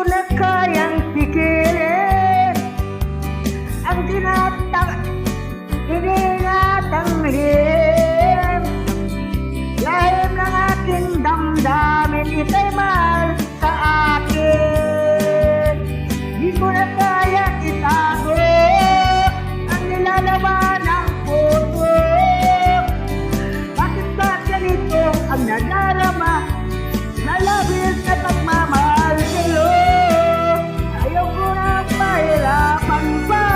ko na kayang pigilan ang iniingatang lahim ng aking damdamin, ika'y mahal sa akin. Di ko na kayang itago ang nilalaman ng puso. Bakit ba ganito ang nadarama na labis na pagmamahal sa'yo? Ayaw ko na mahirapan pa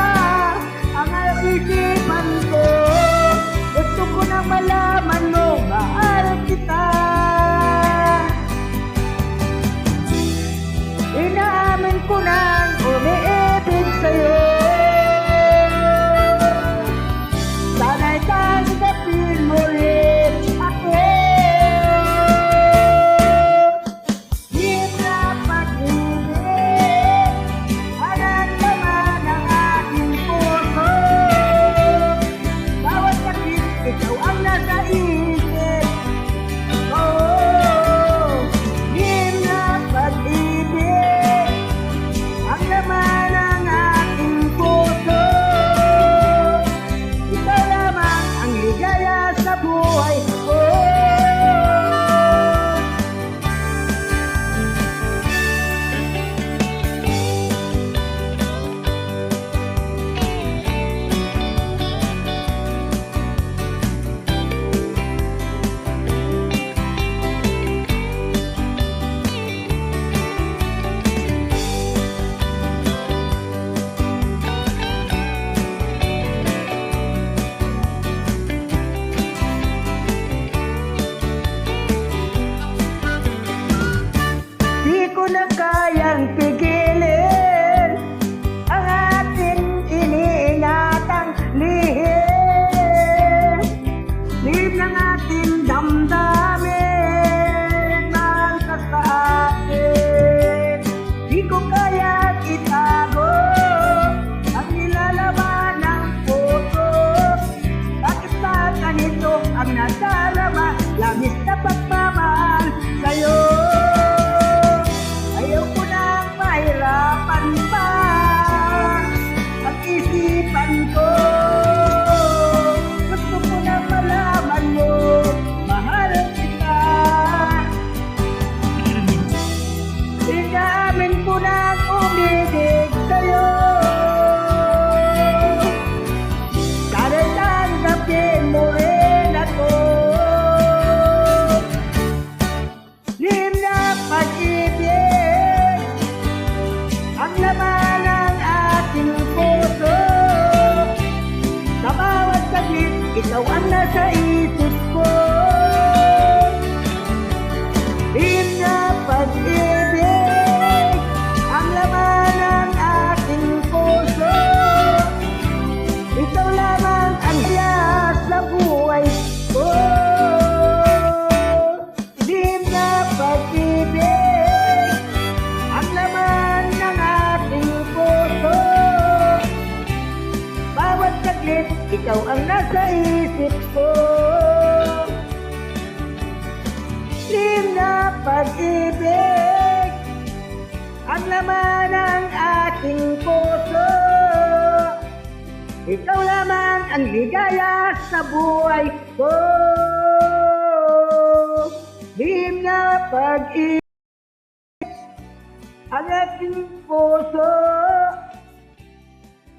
ang isipan ko. Gusto ko na malaman mo, mahal kita. Inaamin ko nang umiibig sa'yo. Sana'y tanggapin mo rin ako. Di na pag-ibig ang laman ng aking puso. Bawat sakit, ikaw ang nasa isip ko. Di na pag-ibig ang laman ng aking puso. Ikaw lamang ang ligaya sa buhay ko. Di ko na kayang pigilin ang ating iniingatang lihim. Lihim ng ating damdamin, mahal ka sa akin. Di ko kayang itago ang nilalaman ng puso. Bakit ba ganito ang nadarama, labis na pagmamahal sa'yo? Ayaw ko nang mahirapan pa ang isipan ko. Gusto ko na malaman mo, mahal kita. Inaamin ko nang umibig sa'yo. Sana'y tanggapin mo rin ako. Lihim na pag-ibig ang laman ng aking puso. Sa bawat saglit, ikaw ang nasa isip ko. Lihim na pag-ibig ang laman ng aking puso. Ikaw lamang ang liya sa buhay ko. Lihim na pag-ibig ang laman ng ating puso. Bawat saglit, ikaw ang nasa isip ko. Lihim na pag-ibig ang laman ng ating puso. Ikaw lamang ang ligaya sa buhay ko. Lihim na pag-ibig ang aking puso.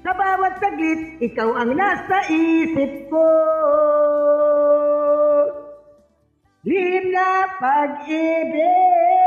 Sa bawat saglit, ikaw ang nasa isip ko. Lihim na pag-ibig